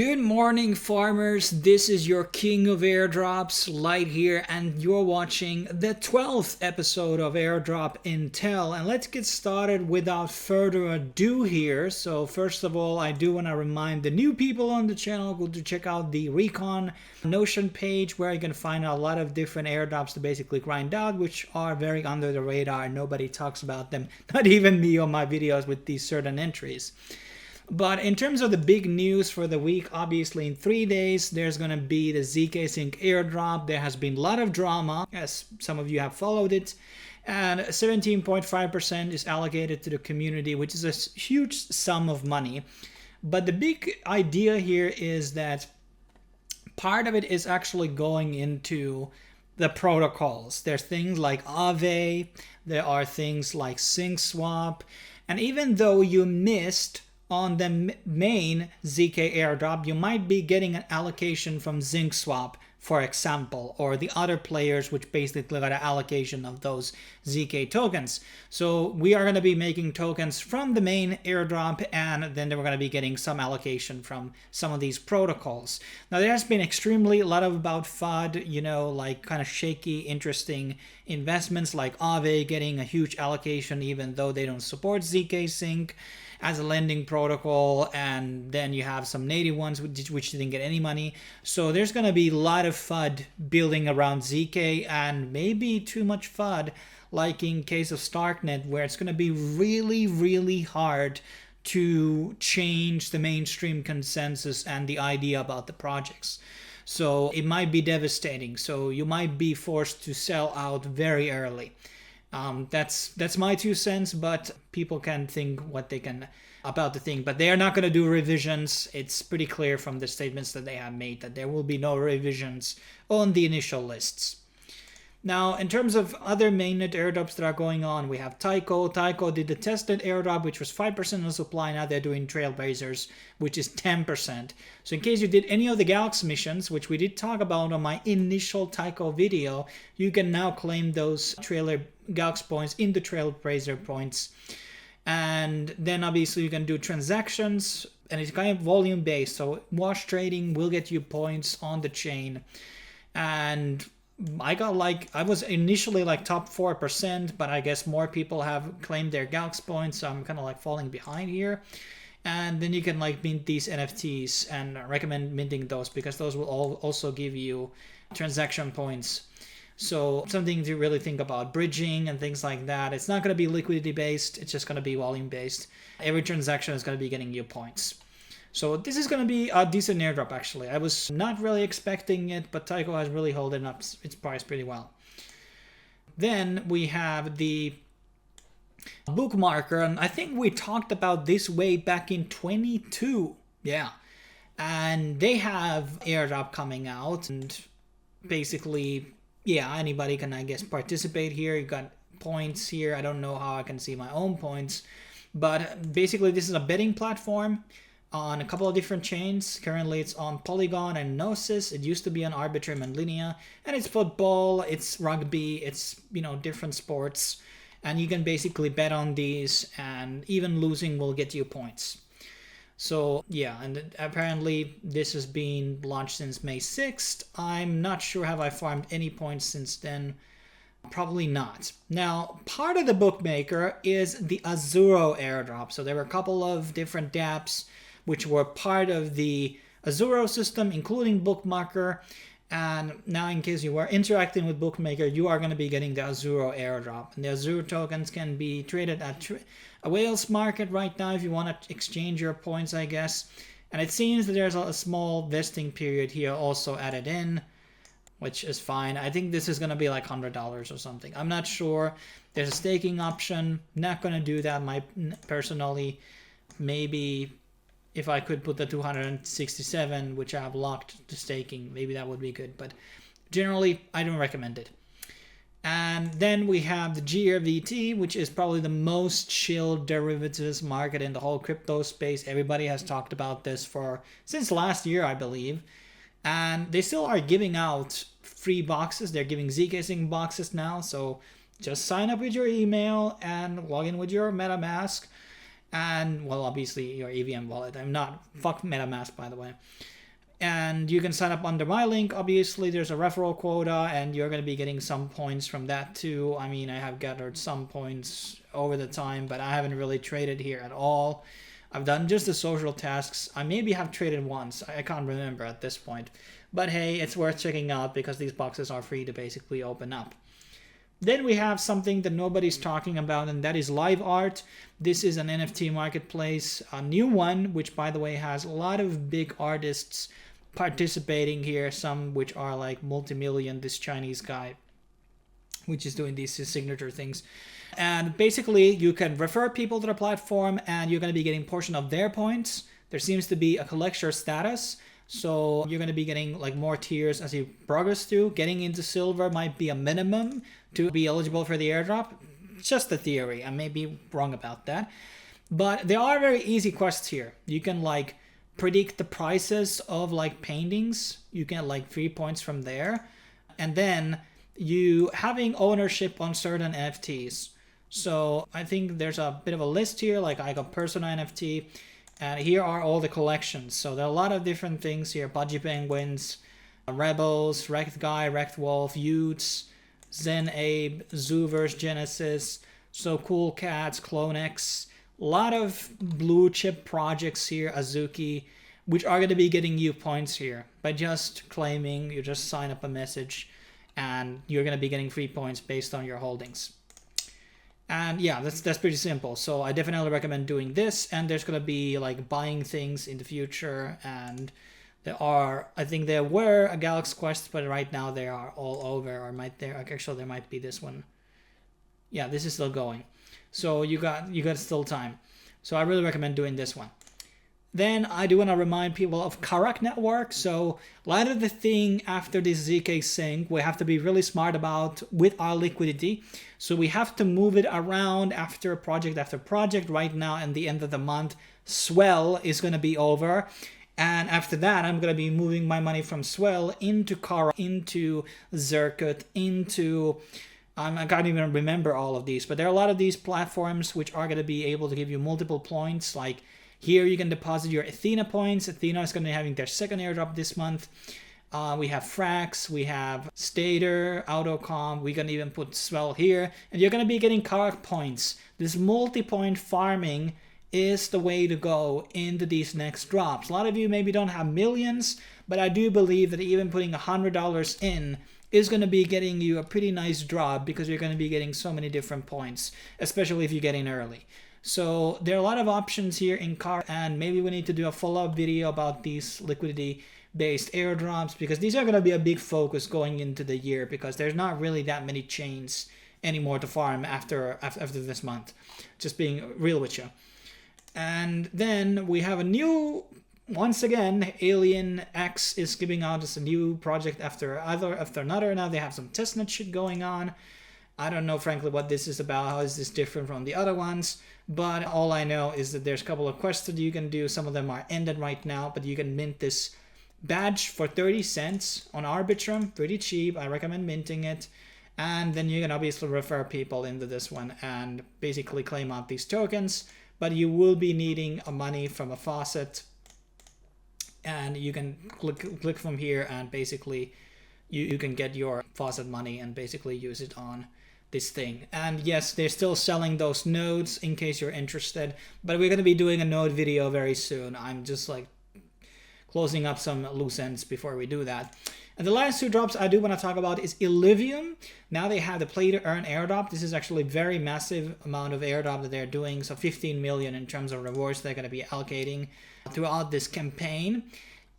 Good morning, farmers. This is your king of airdrops, LITE here, and you're watching the 12th episode of Airdrop Intel. And let's get started without further ado here. So first of all, I do want to remind the new people on the channel go to check out the Recon Notion page, where you can find a lot of different airdrops to basically grind out, which are very under the radar. Nobody talks about them, not even me on my videos with these certain entries. But in terms of the big news for the week, obviously in 3 days, there's going to be the Zksync airdrop. There has been a lot of drama, as some of you have followed it. And 17.5% is allocated to the community, which is a huge sum of money. But the big idea here is that part of it is actually going into the protocols. There's things like Aave, there are things like SyncSwap, and even though you missed on the main ZK airdrop, you might be getting an allocation from SyncSwap, for example, or the other players which basically got an allocation of those ZK tokens. So we are going to be making tokens from the main airdrop, and then we're going to be getting some allocation from some of these protocols. Now there has been extremely a lot of about FUD, you know, like kind of shaky, interesting investments like Aave getting a huge allocation even though they don't support Zksync as a lending protocol, and then you have some native ones which didn't get any money. So there's going to be a lot of FUD building around ZK, and maybe too much FUD like in case of Starknet, where it's going to be really hard to change the mainstream consensus and the idea about the projects. So it might be devastating. So you might be forced to sell out very early. That's my 2 cents, but people can think what they can about the thing. But they are not going to do revisions. It's pretty clear from the statements that they have made that there will be no revisions on the initial lists. Now, in terms of other mainnet airdrops that are going on, we have Tycho. Tycho did the testnet airdrop, which was 5% of supply. Now they're doing Trailblazers, which is 10%. So in case you did any of the Galaxy missions, which we did talk about on my initial Tycho video, you can now claim those Galaxy points in the Trailblazer points. And then obviously you can do transactions, and it's kind of volume based. So wash trading will get you points on the chain. And I was initially like top 4%, but I guess more people have claimed their Galaxy points, so I'm kind of like falling behind here. And then you can like mint these NFTs, and I recommend minting those because those will also give you transaction points. So something to really think about, bridging and things like that. It's not going to be liquidity based, it's just going to be volume based. Every transaction is going to be getting you points. So this is going to be a decent airdrop, actually. I was not really expecting it, but Tycho has really held up its price pretty well. Then we have the Bookmaker, and I think we talked about this way back in 22. Yeah. And they have airdrop coming out, and basically, yeah, anybody can, I guess, participate here. You got points here. I don't know how I can see my own points, but basically this is a betting platform on a couple of different chains. Currently it's on Polygon and Gnosis. It used to be on Arbitrum and Linea, and it's football, it's rugby, it's, you know, different sports, and you can basically bet on these, and even losing will get you points. So yeah, and apparently this has been launched since May 6th. I'm not sure have I farmed any points since then. Probably not. Now, part of the Bookmaker is the Azuro airdrop. So there were a couple of different dApps which were part of the Azuro system, including Bookmaker. And now, in case you are interacting with Bookmaker, you are going to be getting the Azuro airdrop. And the Azuro tokens can be traded at a whales market right now if you want to exchange your points, I guess. And it seems that there's a small vesting period here also added in, which is fine. I think this is going to be like $100 or something. I'm not sure. There's a staking option. Not going to do that personally. Maybe if I could put the 267, which I have locked to staking, maybe that would be good. But generally, I don't recommend it. And then we have the GRVT, which is probably the most chilled derivatives market in the whole crypto space. Everybody has talked about this since last year, I believe. And they still are giving out free boxes. They're giving Zksync boxes now. So just sign up with your email and log in with your MetaMask. And, well, obviously your EVM wallet. I'm not, fuck MetaMask, by the way. And you can sign up under my link. Obviously, there's a referral quota, and you're going to be getting some points from that too. I mean, I have gathered some points over the time, but I haven't really traded here at all. I've done just the social tasks. I maybe have traded once. I can't remember at this point. But hey, it's worth checking out because these boxes are free to basically open up. Then we have something that nobody's talking about, and that is live art. This is an NFT marketplace, a new one, which, by the way, has a lot of big artists participating here, some which are like multi-million. This Chinese guy which is doing these signature things, and basically you can refer people to the platform and you're going to be getting a portion of their points. There seems to be a collector status, so you're going to be getting like more tiers as you progress through. Getting into silver might be a minimum to be eligible for the airdrop. It's just a theory, I may be wrong about that, but there are very easy quests here. You can like predict the prices of like paintings. You get like 3 points from there. And then you having ownership on certain NFTs. So I think there's a bit of a list here, like I got Persona NFT, and here are all the collections. So there are a lot of different things here. Pudgy Penguins, Rebels, Wrecked Guy, Wrecked Wolf, Utes, Zen Abe, Zooverse Genesis, So Cool Cats, Clonex. A lot of blue chip projects here, Azuki, which are going to be getting you points here by just claiming. You just sign up a message and you're going to be getting 3 points based on your holdings. And yeah, that's pretty simple. So I definitely recommend doing this. And there's going to be like buying things in the future. And there are, I think there were a Galaxy Quest, but right now they are all over. Or might there, actually there might be this one. Yeah, this is still going. So you got still time. So I really recommend doing this one. Then I do want to remind people of Karak Network. So a lot of the thing after this Zksync, we have to be really smart about with our liquidity. So we have to move it around after project. Right now, at the end of the month, Swell is going to be over. And after that, I'm going to be moving my money from Swell into Karak, into Zerkut, into... I can't even remember all of these, but there are a lot of these platforms which are going to be able to give you multiple points. Like here, you can deposit your Athena points. Athena is going to be having their second airdrop this month. We have Frax, we have Stater, Autocom. We can even put Swell here, and you're going to be getting Karak points. This multi-point farming is the way to go into these next drops. A lot of you maybe don't have millions, but I do believe that even putting $100 in is going to be getting you a pretty nice drop because you're going to be getting so many different points, especially if you get in early. So there are a lot of options here in Karak, and maybe we need to do a follow-up video about these liquidity-based airdrops because these are going to be a big focus going into the year because there's not really that many chains anymore to farm after this month. Just being real with you. And then we have a new... Once again, Alien X is giving out us a new project after another. Now they have some testnet shit going on. I don't know, frankly, what this is about. How is this different from the other ones? But all I know is that there's a couple of quests that you can do. Some of them are ended right now, but you can mint this badge for 30 cents on Arbitrum. Pretty cheap. I recommend minting it. And then you can obviously refer people into this one and basically claim out these tokens. But you will be needing money from a faucet. And you can click from here and basically you can get your faucet money and basically use it on this thing. And yes, they're still selling those nodes in case you're interested, but we're going to be doing a node video very soon. I'm just like closing up some loose ends before we do that. And the last two drops I do want to talk about is Illuvium. Now they have the play to earn airdrop. This is actually a very massive amount of airdrop that they're doing. So 15 million in terms of rewards they're going to be allocating throughout this campaign.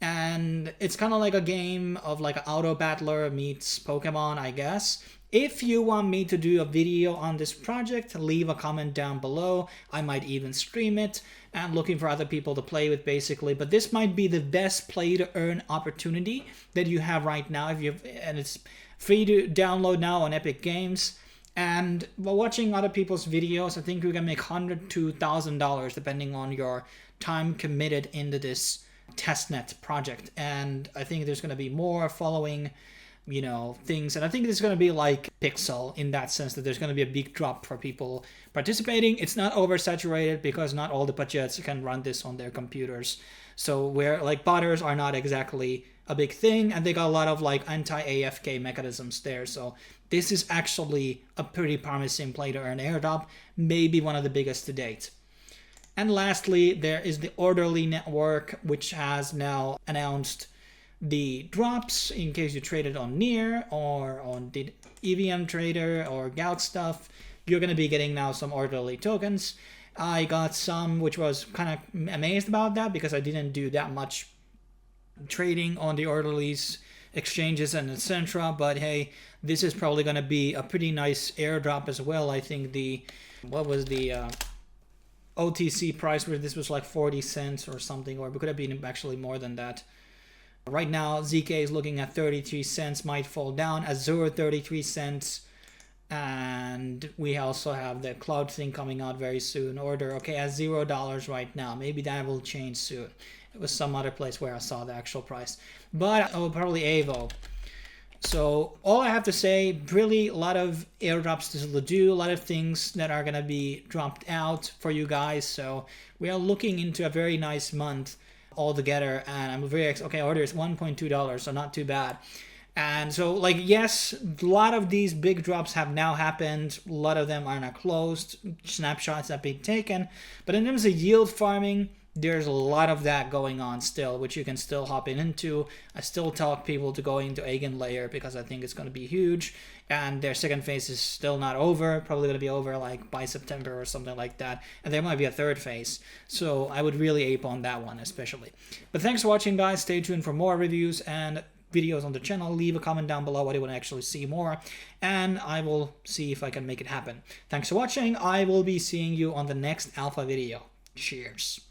And it's kind of like a game of like an auto battler meets Pokemon, I guess. If you want me to do a video on this project, leave a comment down below. I might even stream it. And looking for other people to play with basically. But this might be the best play to earn opportunity that you have right now. And it's free to download now on Epic Games. And while watching other people's videos, I think you can make $100 to $1,000 depending on your time committed into this testnet project. And I think there's going to be more following you know, things. And I think it's going to be like Pixel in that sense, that there's going to be a big drop for people participating. It's not oversaturated because not all the budgets can run this on their computers. So where like botters are not exactly a big thing, and they got a lot of like anti-AFK mechanisms there. So this is actually a pretty promising play to earn airdrop, maybe one of the biggest to date. And lastly, there is the Orderly network, which has now announced the drops in case you traded on Near or on the EVM Trader or Gout stuff. You're going to be getting now some Orderly tokens. I got some, which was kind of amazed about that because I didn't do that much trading on the Orderly's exchanges and etc. But hey, this is probably going to be a pretty nice airdrop as well. I think the, what was the OTC price where this was like 40 cents or something, or it could have been actually more than that. Right now, ZK is looking at 33 cents, might fall down. Azuro 33 cents. And we also have the cloud thing coming out very soon. Order, okay, at $0 right now. Maybe that will change soon. It was some other place where I saw the actual price. But oh, probably AVO. So all I have to say, really a lot of airdrops to do, a lot of things that are going to be dropped out for you guys. So we are looking into a very nice month altogether, and I'm very okay. Order is $1.2, so not too bad. And so, like, yes, a lot of these big drops have now happened. A lot of them are now closed. Snapshots have been taken. But in terms of yield farming, there's a lot of that going on still, which you can still hop into. I still tell people to go into Eigenlayer because I think it's going to be huge. And their second phase is still not over. Probably going to be over like by September or something like that. And there might be a third phase. So I would really ape on that one especially. But thanks for watching, guys. Stay tuned for more reviews and videos on the channel. Leave a comment down below what you want to actually see more, and I will see if I can make it happen. Thanks for watching. I will be seeing you on the next alpha video. Cheers.